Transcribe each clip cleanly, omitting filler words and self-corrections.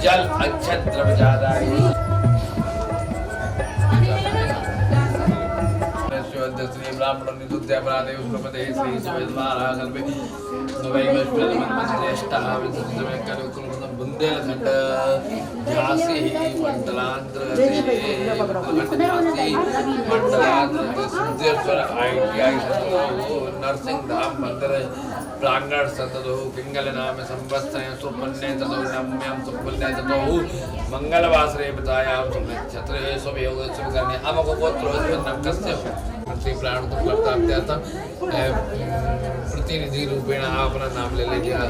जल अक्षत द्रव्य जादाय श्री ब्राह्मण निरुद्ध अपराधे उसप्रपदे श्री सुवेदवारा कल्पे नवैवश्वल मनमंत्रेष्टा विद्युतमय करुकुलम बुंदेलखंड झांसी मंडलांतर झांसी मंडलांतर सिद्धेश्वर ITI नरसिंह धाम मंदिर प्रांगण संततो पिंगल नाम संवत्सरे सुपुण्य ततो नम्यं सुपुण्य ततो मंगलवासरे बतायाम छत्रे स्वयोग शुभकर्णे अमको गोत्रो नमकस्य प्रति प्राण को प्राप्त्यर्थम प्रतिनिधि रूपेण आप अपना नाम ले लीजिए।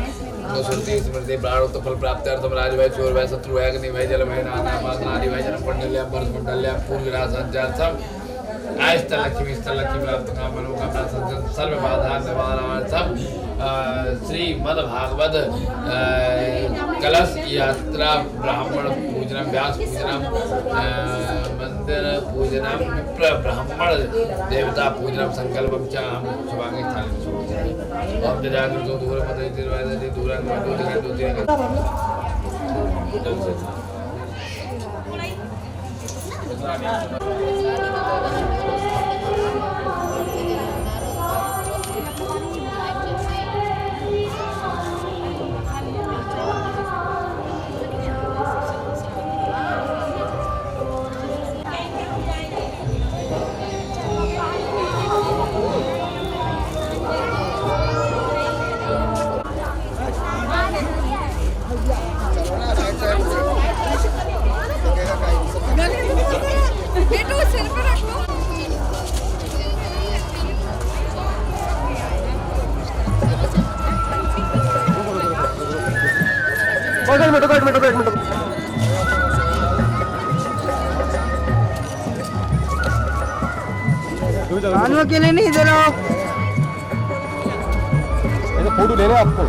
230 स्मृति प्राण तो फल प्राप्त्यर्थम राज भाई चोर भाई शत्रु भाई अग्नि भाई जल भाई नाना मातना आदि भाई जन्म कुंडल्य वर्ष कुंडल्य पूर्ण राज संचार सब आयस्त लक्ष्मी प्राप्त काम मनोकामना संचन सर्व बाधा निवारणार्थम श्री मद भागवत कलश यात्रा ब्राह्मण पूजनम व्यास पूजनम मंदिर पूजनम विप्र ब्राह्मण देवता पूजनम संकल्पम च हम शुभांगी थाली ओम जजाग्रतो दूर मदे तिरवादे दूरांग दो दिखा दो एक मिनट अकेले नहीं इधर आओ फोटो ले रहे आपको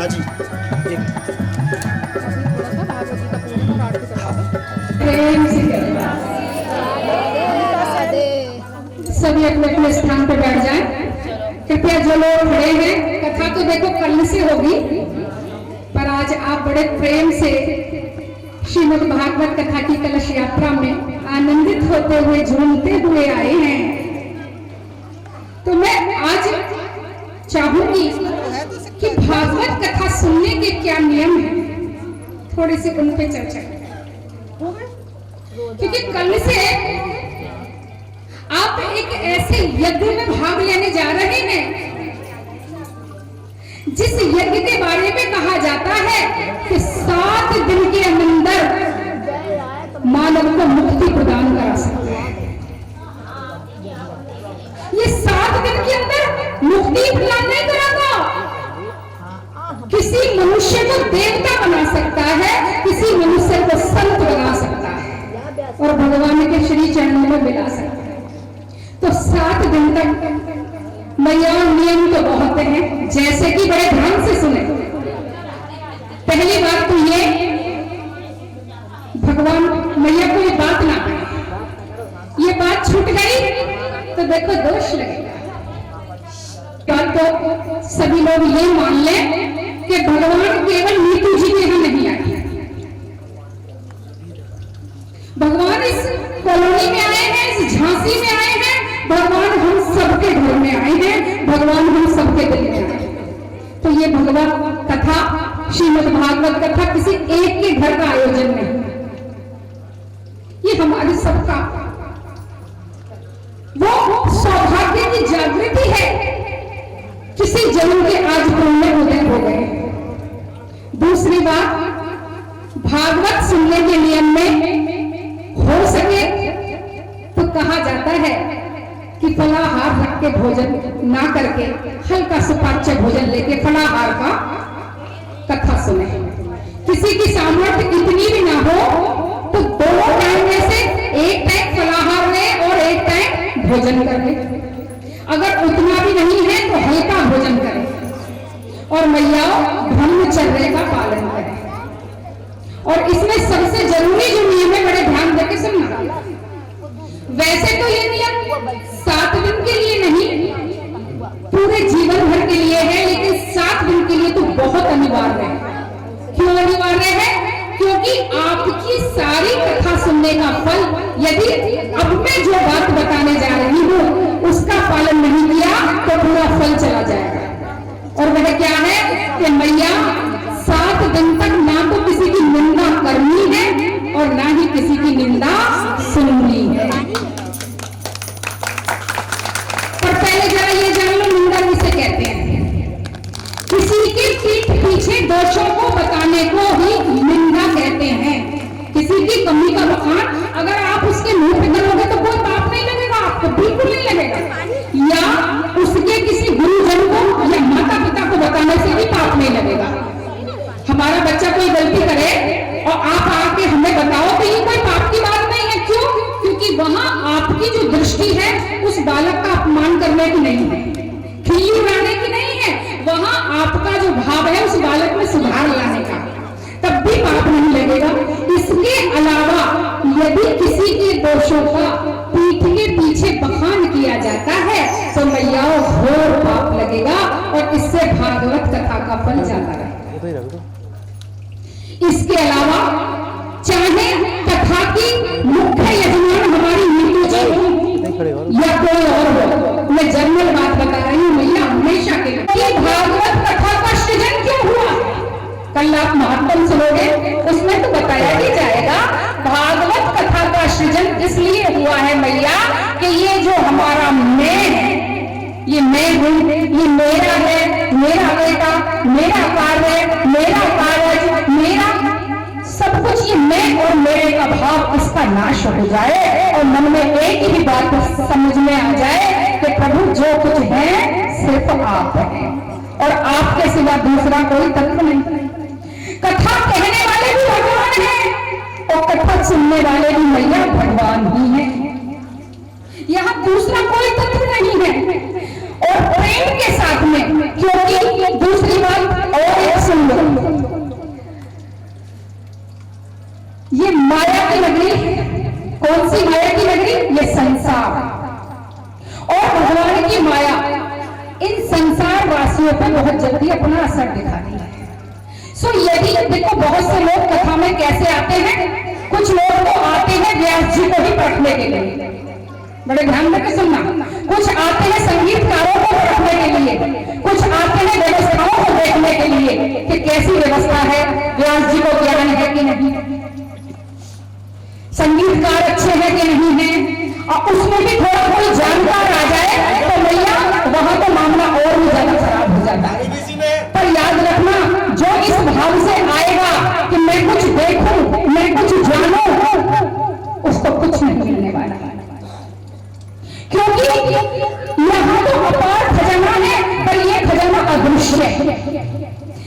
हाँ जी प्रेम से सभी अपने अपने स्थान पर बैठ जाएं। कृपया जो लोग खड़े हैं, कथा तो देखो कल से होगी, पर आज आप बड़े प्रेम से श्रीमद् भागवत कथा की कलश यात्रा में आनंदित होते हुए झूमते हुए आए हैं। तो मैं आज चाहूंगी कि भागवत कथा सुनने के क्या नियम हैं, थोड़ी सी उन पे चर्चा करें। क्योंकि कल से आप एक ऐसे यज्ञ में भाग लेने जा रहे हैं जिस यज्ञ के बारे में कहा जाता है कि 7 दिन के अंदर मानव को मुक्ति प्रदान करा सकता है। ये 7 दिन के अंदर मुक्ति प्रदान नहीं कराता, किसी मनुष्य को देवता बना सकता है, किसी मनुष्य को संत बना सकता है और भगवान के श्री चरणों में मिला सकता है। तो 7 दिन तक मैया नियम तो बहुत हैं, जैसे कि बड़े ध्यान से सुने। पहली बात तो ये, भगवान मैया को ये बात ना कहे, ये बात छूट गई तो देखो दोष लगेगा। तो सभी लोग ये मान लें कि भगवान केवल नीतू जी के यहां नहीं आए, भगवान इस कॉलोनी में आए हैं, इस झांसी में आए हैं, भगवान हम सबके घर में आए हैं, भगवान हम सबके दिल में आए हैं। तो ये भगवत कथा, श्रीमद् भागवत कथा किसी एक के घर का आयोजन नहीं, ये हमारे सबका वो सौभाग्य की जागृति है। किसी जन्म के आज पुण्य उदय हो गए। दूसरी बात, भागवत सुनने के नियम में हो सके तो कहा जाता है कि फलाहार रख के भोजन ना करके हल्का सुपाच्य भोजन लेके फलाहार का कथा सुने। किसी की सामर्थ्य इतनी भी ना हो तो 2 टाइम में से एक टाइम फलाहार ले और एक टाइम भोजन कर ले। अगर उतना भी नहीं है तो हल्का भोजन करें और मैया ब्रह्मचर्य का पालन करें। और इसमें सबसे जरूरी जो नियम है, बड़े ध्यान देकर सुनना। वैसे तो ये नियम 7 दिन के लिए नहीं, पूरे जीवन भर के लिए है, लेकिन 7 दिन के लिए तो बहुत अनिवार्य है। क्यों अनिवार्य है? क्योंकि आपकी सारी कथा सुनने का फल, यदि अब मैं जो बात बताने जा रही हूँ उसका पालन नहीं किया तो पूरा फल चला जाएगा। और वह क्या है कि मैया 7 दिन तक ना तो किसी की निंदा करनी है और ना ही किसी की निंदा सुननी है। पर पहले जरा ये जान लो, निंदा किसे कहते हैं? किसी के पीठ पीछे दोषों को बताने को ही निंदा कहते हैं। किसी की कमी का बखान अगर आप उसके मुंह पे करोगे तो कोई पाप नहीं लगेगा, आपको बिल्कुल नहीं लगेगा। या उसके किसी गुरुजन को या माता पिता को बताने से भी पाप नहीं लगेगा। हमारा बच्चा कोई गलती करे और आप आके हमें बताओ तो ये कोई पाप की बात नहीं है। क्यों? क्योंकि वहां आपकी जो दृष्टि है उस बालक का अपमान करने की नहीं है, खिल्ली उड़ाने की नहीं है, वहां आपका जो भाव है उस बालक में सुधार लाने का, तब भी पाप नहीं लगेगा। इसके अलावा यदि किसी के दोषों का पीठ के पीछे बखान किया जाता है तो मैया घोर पाप लगेगा और इससे भागवत कथा का फल जाता है। इसके अलावा चाहे कथा की मुख्य यजमान हमारी नीतू जी या कोई और हो, मैं जनरल बात बता रही हूँ, मैया हमेशा के लिए भागवत कथा का सृजन क्यों हुआ? कल आप महात्म सुनोगे, उसमें तो बताया ही जाएगा। भागवत कथा का सृजन इसलिए हुआ है मैया कि ये जो हमारा मैं है, ये मैं हूं, ये मेरा है, मेरा बेटा, मेरा कार्य, मेरा कारज, मेरा सब कुछ, ये मैं और मेरे का भाव इसका नाश हो जाए और मन में एक ही बात समझ में आ जाए कि प्रभु जो कुछ है सिर्फ आप हैं और आपके सिवा दूसरा कोई तत्व नहीं। कथा कहने वाले भी भगवान हैं और कथा सुनने वाले भी मैया भगवान ही हैं। यहाँ दूसरा कोई तत्व नहीं है। और प्रेम के साथ में, क्योंकि दूसरी बात और एक ब्रजवासियों पर बहुत जल्दी अपना असर दिखाती है। सो यदि देखो बहुत से लोग कथा में कैसे आते हैं, कुछ लोग तो आते हैं व्यास जी को ही पढ़ने के लिए, बड़े ध्यान देकर सुनना, कुछ आते हैं संगीतकारों को पढ़ने के लिए, कुछ आते हैं व्यवस्थाओं को देखने के लिए कि कैसी व्यवस्था है, व्यास जी को ज्ञान है कि नहीं, संगीतकार अच्छे हैं कि नहीं है, और उसमें भी थोड़ा कोई जानकार आ जाए तो भैया वहां तो मामला और भी ज्यादा खराब हो जाता है। पर याद रखना, जो इस भाव से आएगा कि मैं कुछ देखूं, मैं कुछ जानूं, उसको कुछ नहीं मिलने वाला, क्योंकि यहाँ तो अपार खजाना है, पर यह खजाना अदृश्य है,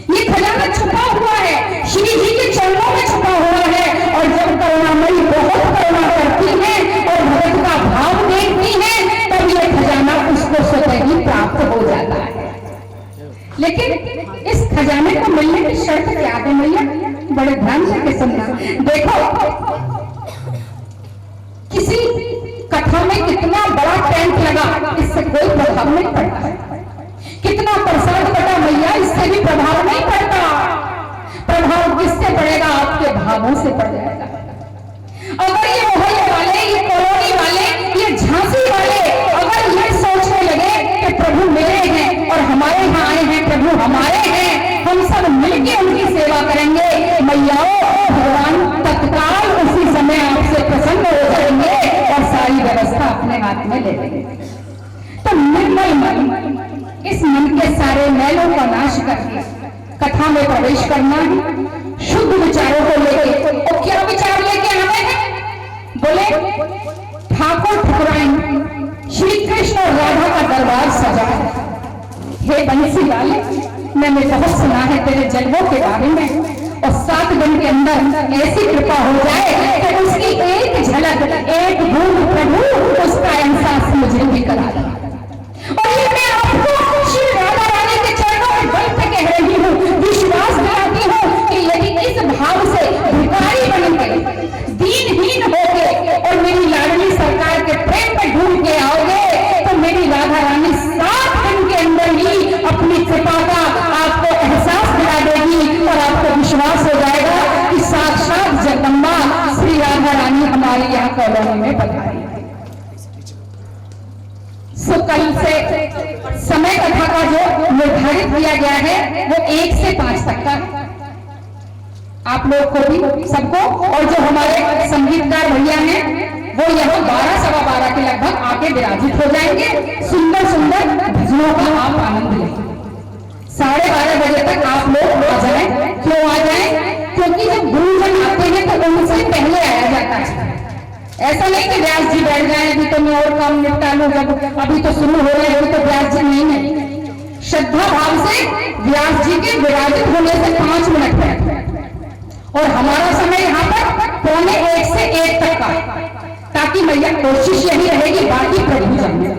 ये खजाना छुपा हुआ है, श्री जी के चरणों में छुपा हुआ है। और जब करुणामयी बहुत करुणा करती है और भगत का भाव देखती है, तब ये खजाना उसको स्वतः ही प्राप्त हो जाता है। लेकिन इस खजाने को मिलने की शर्त क्या है भैया, बड़े ध्यान से सुनना। देखो किसी कथा में कितना बड़ा टेंट लगा, इससे कोई प्रभाव नहीं पड़ता, कितना प्रसाद बटा भैया, इससे भी प्रभाव नहीं पड़ता। प्रभाव किससे पड़ेगा? आपके भावों से पड़ जाएगा। अगर ये मोहल्ले वाले, ये कॉलोनी वाले, ये झांसी वाले अगर ये सोचने लगे कि प्रभु मेरे हैं और हमारे यहाँ आए हैं, प्रभु हमारे हैं, हम सब मिलके उनकी सेवा करेंगे, मैयाओं भगवान तत्काल उसी समय आपसे प्रसन्न हो जाएंगे और सारी व्यवस्था अपने हाथ में ले लेंगे। तो निर्मल मन, इस मन के सारे मैलों का नाश करके कथा में प्रवेश करना है, शुद्ध विचारों को लेके। और क्या विचार लेके आए हैं? बोले ठाकुर ठकुराइन श्री कृष्ण और राधा का दरबार सजा है। हे बंसी वाले, मैंने बहुत सुना है तेरे जन्मों के बारे में, और 7 दिन के अंदर ऐसी कृपा हो जाए कि उसकी एक झलक, एक बूंद प्रभु उसका एहसास मुझे भी करा दे। और ये मैं आपको श्री राधा रानी के चरणों में बल से कह रही हूँ, विश्वास दिलाती हूँ कि यदि इस भाव से भिखारी बन के, दीनहीन होके और मेरी लाडली सरकार के प्रेम में ढूंढ के आओगे, तो मेरी राधा रानी 7 दिन के अंदर ही अपनी कृपा का आपको एहसास दिला देगी और आपको विश्वास हो जाएगा कि साक्षात जगदम्बा श्री राधा रानी हमारे यहाँ कॉलोनी में पधारी है। सो कल से समय कथा का जो निर्धारित किया गया है वो 1 से 5 तक का, आप लोग को भी सबको, और जो हमारे संगीतकार भैया हैं वो यहाँ 12 सवा 12 के लगभग आके विराजित हो जाएंगे, सुंदर सुंदर भजनों का आप आनंद लें। 12:30 बजे तक आप लोग आ जाएं। क्यों आ जाएं? क्योंकि जब गुरुजन आते हैं तो उनसे पहले आया जाता है। ऐसा नहीं कि व्यास जी बैठ जाए, अभी तो मैं और काम निपटा लूं, जब अभी तो शुरू हो रहे हैं, तो व्यास जी नहीं है। श्रद्धा भाव से व्यास जी के विराजित होने से 5 मिनट है, और हमारा समय यहाँ पर 1:45 से 1 तक का, ताकि मैया कोशिश यही रहेगी बाकी प्रभु जाने।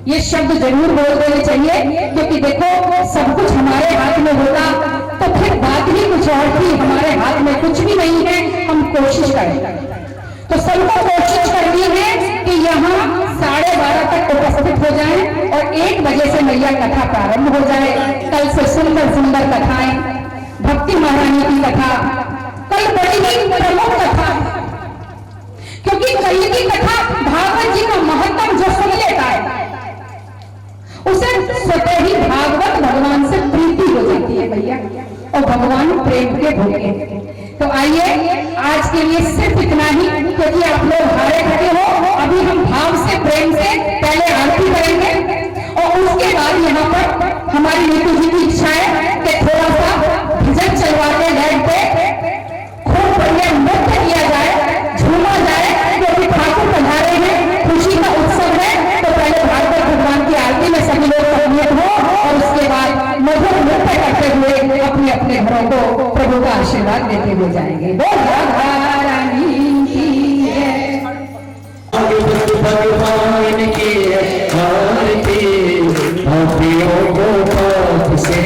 ये शब्द जरूर बोल देने चाहिए, क्योंकि देखो सब कुछ हमारे हाथ में होगा तो फिर बात ही कुछ और थी, हमारे हाथ में कुछ भी नहीं है, हम कोशिश करें। तो सबको कोशिश करनी है कि यहाँ 12:30 तक उपस्थित हो जाएं और 1 बजे से मैया कथा प्रारंभ हो जाए। कल से सुंदर सुंदर कथाएं, भक्ति महारानी की कथा कल बड़ी ही प्रमुख कथा, क्योंकि कल की कथा भागवत जी का महत्व जो सुन लेता है उसे स्वतः ही भागवत भगवान से प्रीति हो जाती है भैया, और भगवान प्रेम के भोगे। तो आइए आज के लिए सिर्फ इतना ही, क्योंकि आप लोग हारे खड़े हो। अभी हम भाव से प्रेम से पहले आरती करेंगे और उसके बाद यहाँ पर हमारी नीतू जी की इच्छा है कि थोड़ा सा भजन चलवा के लाइट पे खूब बढ़िया नृत्य किया जाए, झूमा जाए, क्योंकि ठाकुर पधारे हैं, खुशी का उत्सव है। तो पहले भागवत भगवान की आरती में सभी लोग सम्मिलित हो और उसके बाद मधुर नृत्य करते हुए अपने अपने घरों को प्रभु का आशीर्वाद देते हुए जाएंगे। बोल राधा रानी की जय। भगवान की आरती भक्तियों को पाप से,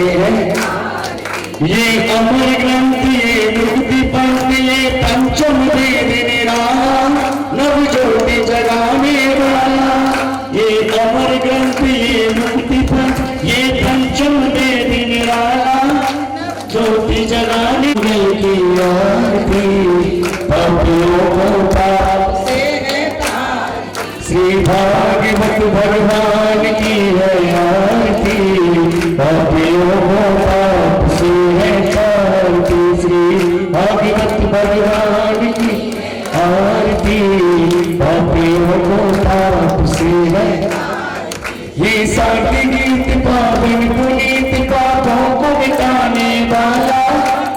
ये अमर ग्रंथ, ये मुक्ति पंथ, ये पंचम वेद निराम, नव ज्योति जगाने वाला। ये अमर ग्रंथ, ये मुक्ति पंथ, ये पंचम वेद ज्योति जलाने की आरती पापियों को पाप से है तारती। श्री भागवत भगवान की है आरती पापियों को पाप से है तारती। श्री भागवत भगवान की आरती पापियों को पाप से है। ये साथी गीत पावन पुनीत पापों को मिटाने वाला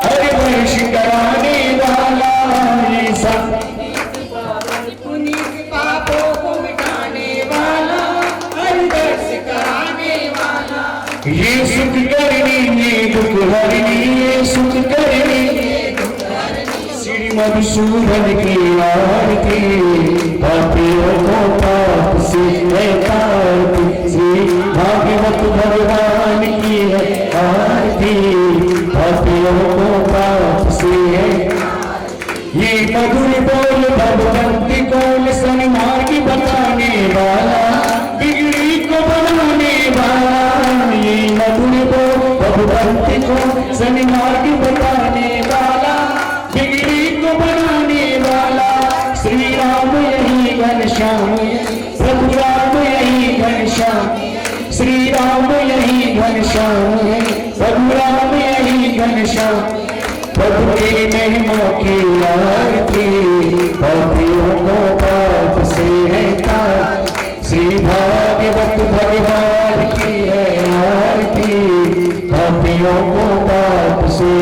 हर वर्ष कराने वाला। ये साथी गीत पावन पुनीत पापों को मिटाने वाला हर वर्ष कराने वाला। ये सुख करनी ये दुख हरनी ये सुख करनी ये दुख हरनी। श्री मधुसूदन की आरती पापियों को पाप से है तारती। श्री भागवत भगवान की है आरती पापियों को पाप से है। ये मधुर बोल भगवंती कौन सन्मार्ग बताने वाला बिगड़ी को बनाने वाला। ये मधुर बोल भगवंती कौन सन्मार्ग बताने वाला बिगड़ी को बनाने वाला। श्री राम यही घनश्याम प्रभु राम यही घनश्याम। श्री राम यही घनश्याम प्रभु राम यही घनश्याम। प्रभु की महिमा की आरती पापियों को पाप से है तारती। श्री भागवत भगवान की है आरती पापियों को पाप से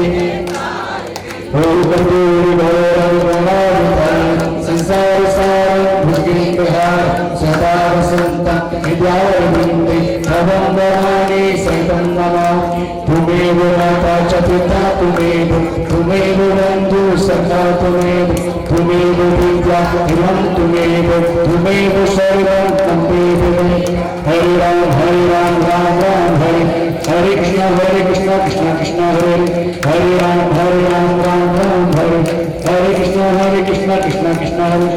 संसार सार भुजगिंद सदा वसंता विद्यावृंदे भवं वराणे सहितं नमामि। तुमेव माता च पिता तुमेव बन्धु सखा तुमेव विद्या इमं तुमेव सर्वं तमेव मे। हरे राम राम राम हरे कृष्ण कृष्ण कृष्ण हरे राम राम राम हरे कृष्ण कृष्ण हरे।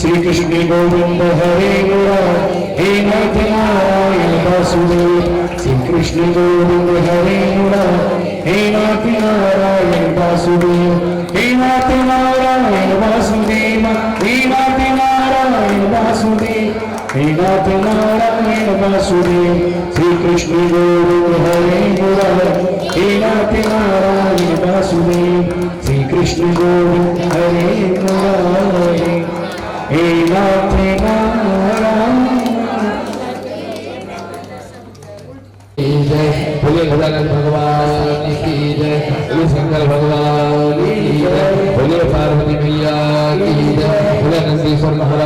श्री कृष्ण गोविंद हरे मुरारी हे नाथ नारायण वासुदेव। श्री कृष्ण गोविंद हरे मुरारी हे नाथ नारायण वासुदेव। हे नाथ नारायण वासुदेव हे नाथ नारायण वासुदेव हे नाथ नारायण वासुदेव। श्री कृष्ण गोविंद हरे मुरारी हे नाथ नारायण वासुदेव। श्री कृष्ण गोविंद हरे मुरारी हे नाथ नारायण। जय बोले गजानन भगवान की जय। बोले शंकर भगवान की जय। बोले पार्वती मैया की जय। बोले नंदीश्वर महाराज